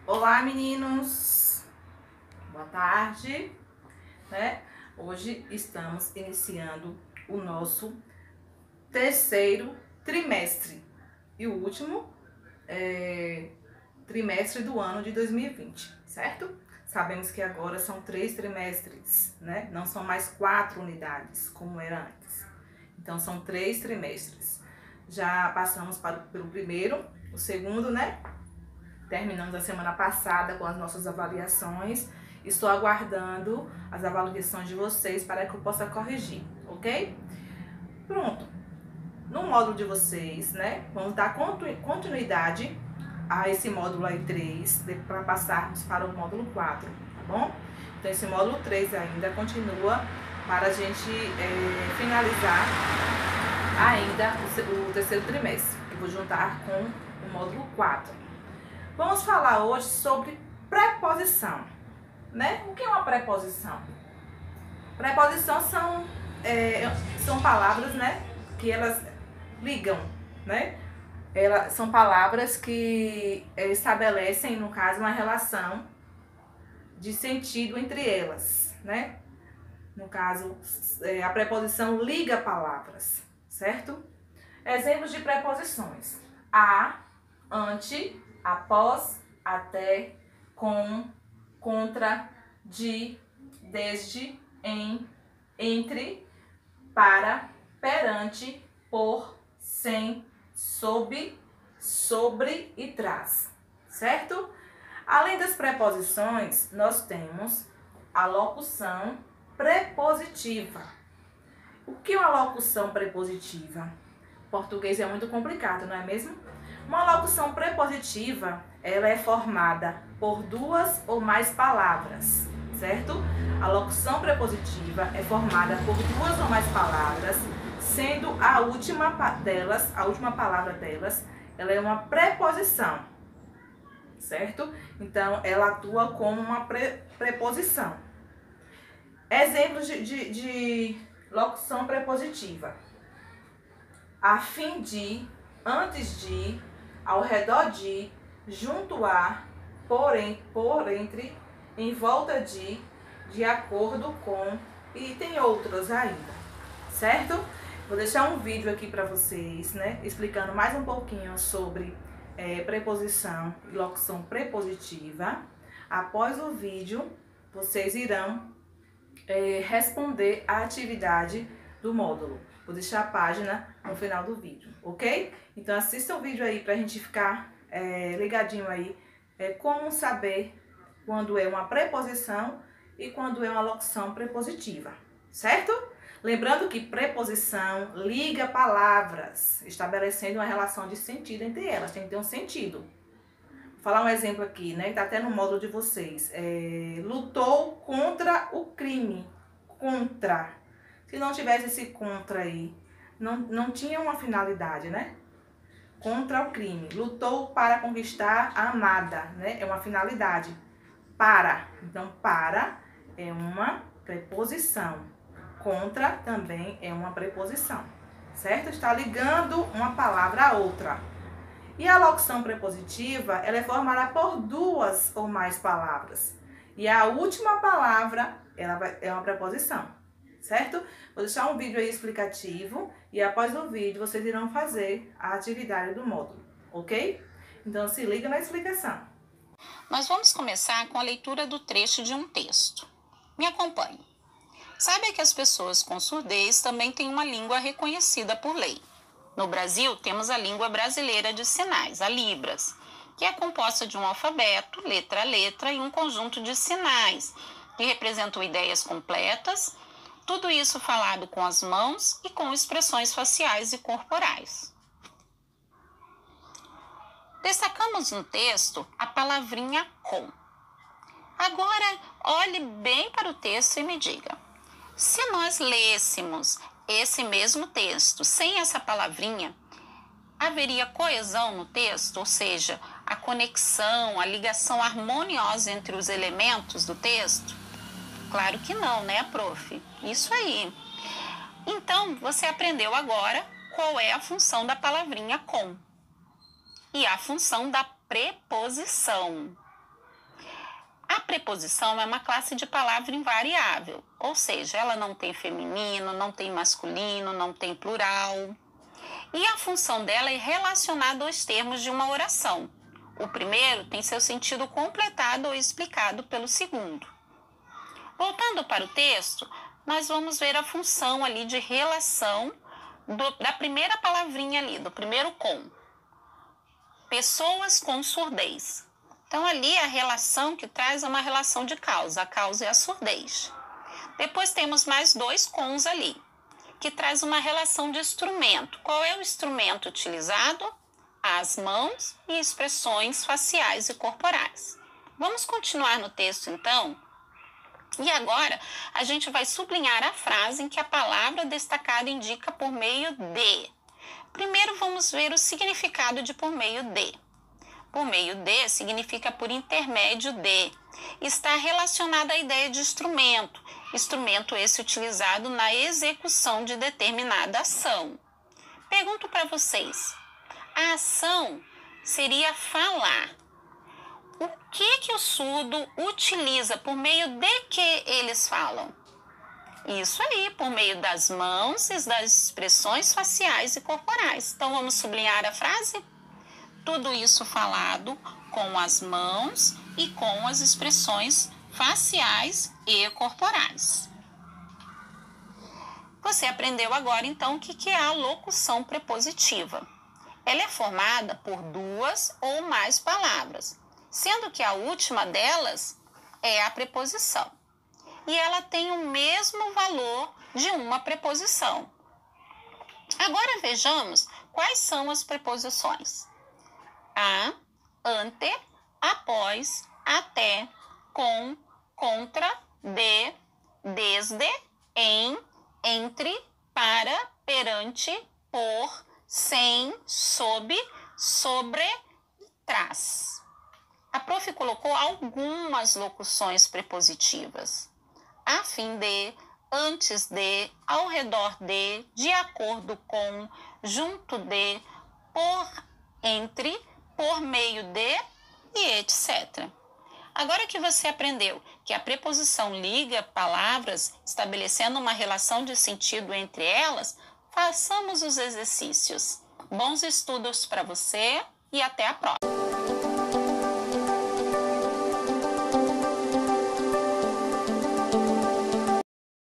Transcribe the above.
Olá, meninos! Boa tarde, né? Hoje estamos iniciando o nosso terceiro trimestre e o último trimestre do ano de 2020, certo? Sabemos que agora são 3 trimestres, né? Não são mais 4 unidades, como era antes. Então, são 3 trimestres. Já passamos pelo primeiro, o segundo, né? Terminamos a semana passada com as nossas avaliações. Estou aguardando as avaliações de vocês para que eu possa corrigir, ok? Pronto. No módulo de vocês, né? Vamos dar continuidade a esse módulo aí 3 para passarmos para o módulo 4, tá bom? Então, esse módulo 3 ainda continua para a gente finalizar ainda o terceiro trimestre. Eu vou juntar com o módulo 4. Vamos falar hoje sobre preposição, né? O que é uma preposição? Preposição são palavras, né? Que elas ligam, né? São palavras que estabelecem, no caso, uma relação de sentido entre elas, né? No caso, a preposição liga palavras, certo? Exemplos de preposições: a, ante, após, até, com, contra, de, desde, em, entre, para, perante, por, sem, sob, sobre e tras, certo? Além das preposições, nós temos a locução prepositiva. O que é uma locução prepositiva? O português é muito complicado, não é mesmo? Uma locução prepositiva, ela é formada por 2 ou mais palavras, certo? A locução prepositiva é formada por 2 ou mais palavras, sendo a última palavra delas, ela é uma preposição, certo? Então, ela atua como uma preposição. Exemplos de locução prepositiva: a fim de, antes de, ao redor de, junto a, por entre, em volta de acordo com, e tem outras ainda, certo? Vou deixar um vídeo aqui para vocês, né, explicando mais um pouquinho sobre preposição e locução prepositiva. Após o vídeo, vocês irão responder a atividade do módulo. Vou deixar a página no final do vídeo, ok? Então assista o vídeo aí pra gente ficar ligadinho aí, como saber quando é uma preposição e quando é uma locução prepositiva, certo? Lembrando que preposição liga palavras, estabelecendo uma relação de sentido entre elas, tem que ter um sentido. Vou falar um exemplo aqui, né? Tá até no módulo de vocês. Lutou contra o crime. Contra. Se não tivesse esse contra aí, não tinha uma finalidade, né? Contra o crime. Lutou para conquistar a amada, né? É uma finalidade. Para. Então, para é uma preposição. Contra também é uma preposição, certo? Está ligando uma palavra a outra. E a locução prepositiva, ela é formada por 2 ou mais palavras. E a última palavra, é uma preposição, certo? Vou deixar um vídeo aí explicativo e após o vídeo vocês irão fazer a atividade do módulo, ok? Então se liga na explicação. Nós vamos começar com a leitura do trecho de um texto. Me acompanhe. Saiba que as pessoas com surdez também têm uma língua reconhecida por lei. No Brasil, temos a língua brasileira de sinais, a Libras, que é composta de um alfabeto, letra a letra, e um conjunto de sinais, que representam ideias completas, tudo isso falado com as mãos e com expressões faciais e corporais. Destacamos no texto a palavrinha com. Agora, olhe bem para o texto e me diga: se nós lêssemos esse mesmo texto sem essa palavrinha, haveria coesão no texto? Ou seja, a conexão, a ligação harmoniosa entre os elementos do texto? Claro que não, né, prof? Isso aí. Então, você aprendeu agora qual é a função da palavrinha com e a função da preposição. preposição é uma classe de palavra invariável, ou seja, ela não tem feminino, não tem masculino, não tem plural. E a função dela é relacionar dois termos de uma oração. O primeiro tem seu sentido completado ou explicado pelo segundo. Voltando para o texto, nós vamos ver a função ali de relação da primeira palavrinha ali, do primeiro com. Pessoas com surdez. Então, ali a relação que traz é uma relação de causa. A causa é a surdez. Depois temos mais dois cons ali, que traz uma relação de instrumento. Qual é o instrumento utilizado? As mãos e expressões faciais e corporais. Vamos continuar no texto, então? E agora, a gente vai sublinhar a frase em que a palavra destacada indica por meio de. Primeiro, vamos ver o significado de por meio de. Por meio de significa por intermédio de. Está relacionado à ideia de instrumento. Instrumento esse utilizado na execução de determinada ação. Pergunto para vocês, a ação seria falar. O que o surdo utiliza? Por meio de que eles falam? Isso aí, por meio das mãos e das expressões faciais e corporais. Então, vamos sublinhar a frase? Tudo isso falado com as mãos e com as expressões faciais e corporais. Você aprendeu agora, então, o que é a locução prepositiva. Ela é formada por duas ou mais palavras, sendo que a última delas é a preposição. E ela tem o mesmo valor de uma preposição. Agora vejamos quais são as preposições. A, ante, após, até, com, contra, de, desde, em, entre, para, perante, por, sem, sob, sobre e trás. A prof colocou algumas locuções prepositivas. A fim de, antes de, ao redor de acordo com, junto de, por, entre, por meio de e etc. Agora que você aprendeu que a preposição liga palavras, estabelecendo uma relação de sentido entre elas, façamos os exercícios. Bons estudos para você e até a próxima!